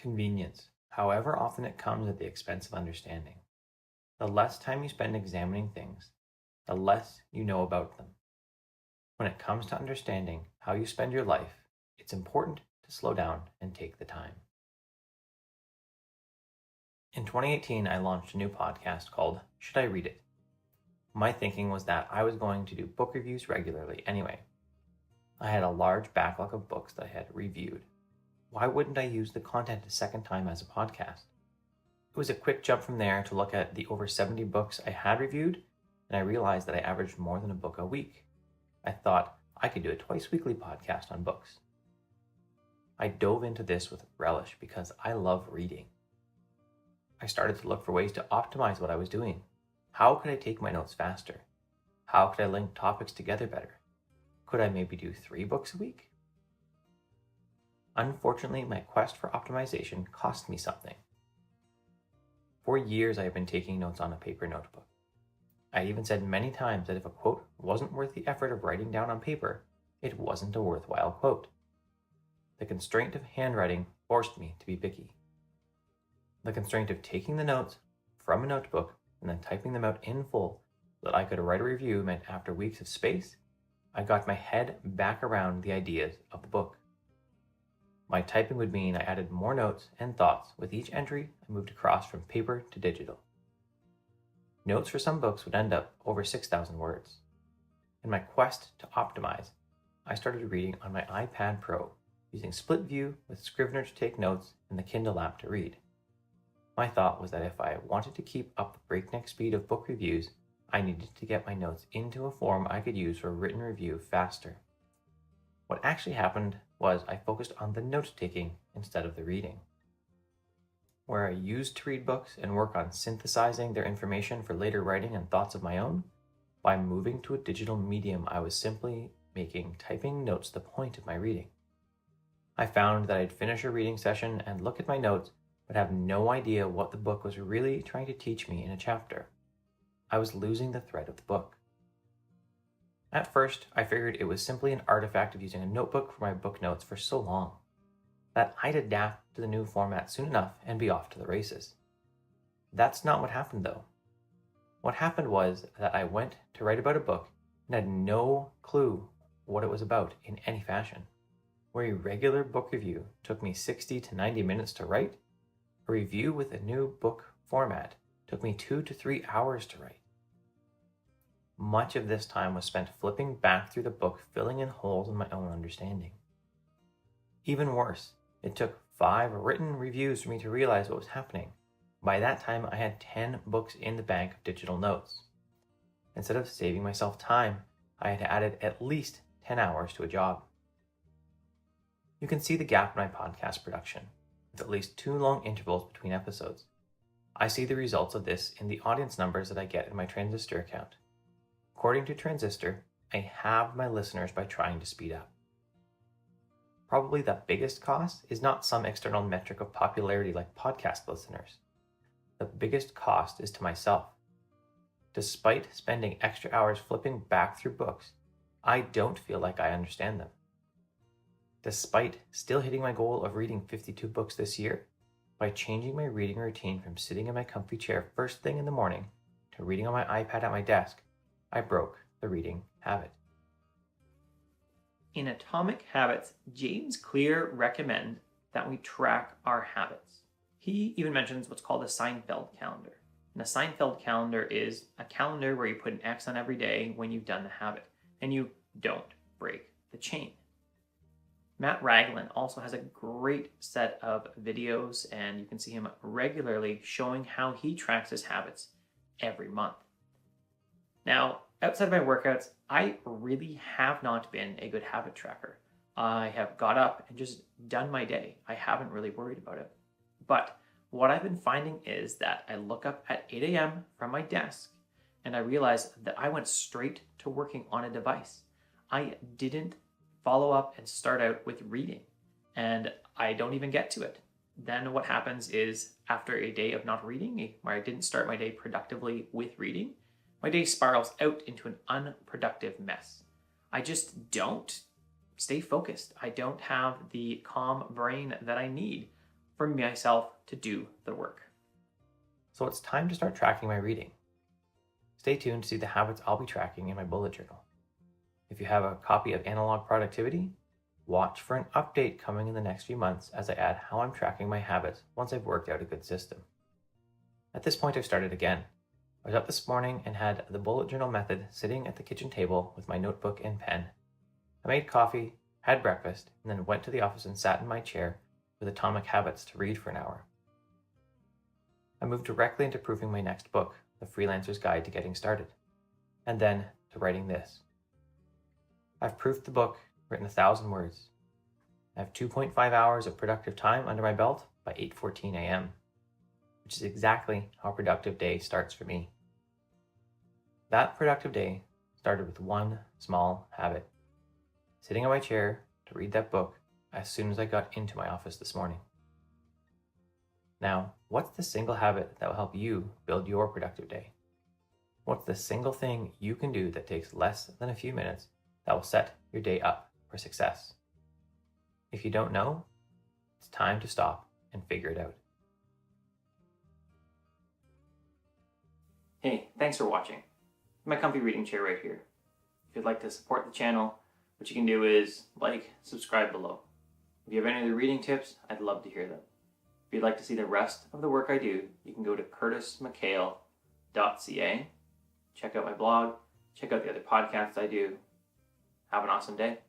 Convenience, however often it comes at the expense of understanding. The less time you spend examining things, the less you know about them. When it comes to understanding how you spend your life, it's important to slow down and take the time. In 2018, I launched a new podcast called Should I Read It? My thinking was that I was going to do book reviews regularly anyway. I had a large backlog of books that I had reviewed. Why wouldn't I use the content a second time as a podcast? It was a quick jump from there to look at the over 70 books I had reviewed, and I realized that I averaged more than a book a week. I thought I could do a twice weekly podcast on books. I dove into this with relish because I love reading. I started to look for ways to optimize what I was doing. How could I take my notes faster? How could I link topics together better? Could I maybe do 3 books a week? Unfortunately, my quest for optimization cost me something. For years, I have been taking notes on a paper notebook. I even said many times that if a quote wasn't worth the effort of writing down on paper, it wasn't a worthwhile quote. The constraint of handwriting forced me to be picky. The constraint of taking the notes from a notebook and then typing them out in full so that I could write a review meant after weeks of space, I got my head back around the ideas of the book. My typing would mean I added more notes and thoughts with each entry I moved across from paper to digital. Notes for some books would end up over 6,000 words. In my quest to optimize, I started reading on my iPad Pro, using split view with Scrivener to take notes and the Kindle app to read. My thought was that if I wanted to keep up the breakneck speed of book reviews, I needed to get my notes into a form I could use for a written review faster. What actually happened was I focused on the note-taking instead of the reading. Where I used to read books and work on synthesizing their information for later writing and thoughts of my own, by moving to a digital medium, I was simply making typing notes the point of my reading. I found that I'd finish a reading session and look at my notes, but have no idea what the book was really trying to teach me in a chapter. I was losing the thread of the book. At first, I figured it was simply an artifact of using a notebook for my book notes for so long, that I'd adapt to the new format soon enough and be off to the races. That's not what happened though. What happened was that I went to write about a book and had no clue what it was about in any fashion. Where a regular book review took me 60 to 90 minutes to write, a review with a new book format took me 2 to 3 hours to write. Much of this time was spent flipping back through the book, filling in holes in my own understanding. Even worse, it took 5 written reviews for me to realize what was happening. By that time, I had 10 books in the bank of digital notes. Instead of saving myself time, I had added at least 10 hours to a job. You can see the gap in my podcast production, with at least 2 long intervals between episodes. I see the results of this in the audience numbers that I get in my Transistor account. According to Transistor, I halved my listeners by trying to speed up. Probably the biggest cost is not some external metric of popularity like podcast listeners. The biggest cost is to myself. Despite spending extra hours flipping back through books, I don't feel like I understand them. Despite still hitting my goal of reading 52 books this year, by changing my reading routine from sitting in my comfy chair first thing in the morning to reading on my iPad at my desk, I broke the reading habit. In Atomic Habits, James Clear recommends that we track our habits. He even mentions what's called a Seinfeld calendar. And a Seinfeld calendar is a calendar where you put an X on every day when you've done the habit, and you don't break the chain. Matt Ragland also has a great set of videos, and you can see him regularly showing how he tracks his habits every month. Now, outside of my workouts, I really have not been a good habit tracker. I have got up and just done my day. I haven't really worried about it. But what I've been finding is that I look up at 8 a.m. from my desk and I realize that I went straight to working on a device. I didn't follow up and start out with reading, and I don't even get to it. Then what happens is, after a day of not reading, where I didn't start my day productively with reading, my day spirals out into an unproductive mess. I just don't stay focused. I don't have the calm brain that I need for myself to do the work. So it's time to start tracking my reading. Stay tuned to see the habits I'll be tracking in my bullet journal. If you have a copy of Analog Productivity, watch for an update coming in the next few months as I add how I'm tracking my habits once I've worked out a good system. At this point, I've started again. I was up this morning and had the bullet journal method sitting at the kitchen table with my notebook and pen. I made coffee, had breakfast, and then went to the office and sat in my chair with Atomic Habits to read for an hour. I moved directly into proofing my next book, The Freelancer's Guide to Getting Started, and then to writing this. I've proofed the book, written 1,000 words. I have 2.5 hours of productive time under my belt by 8:14 a.m., which is exactly how a productive day starts for me. That productive day started with one small habit: sitting on my chair to read that book as soon as I got into my office this morning. Now, what's the single habit that will help you build your productive day? What's the single thing you can do that takes less than a few minutes that will set your day up for success? If you don't know, it's time to stop and figure it out. Hey, thanks for watching. My comfy reading chair right here. If you'd like to support the channel, what you can do is subscribe below. If you have any other reading tips, I'd love to hear them. If you'd like to see the rest of the work I do, you can go to curtismchale.ca. Check out my blog, check out the other podcasts I do. Have an awesome day.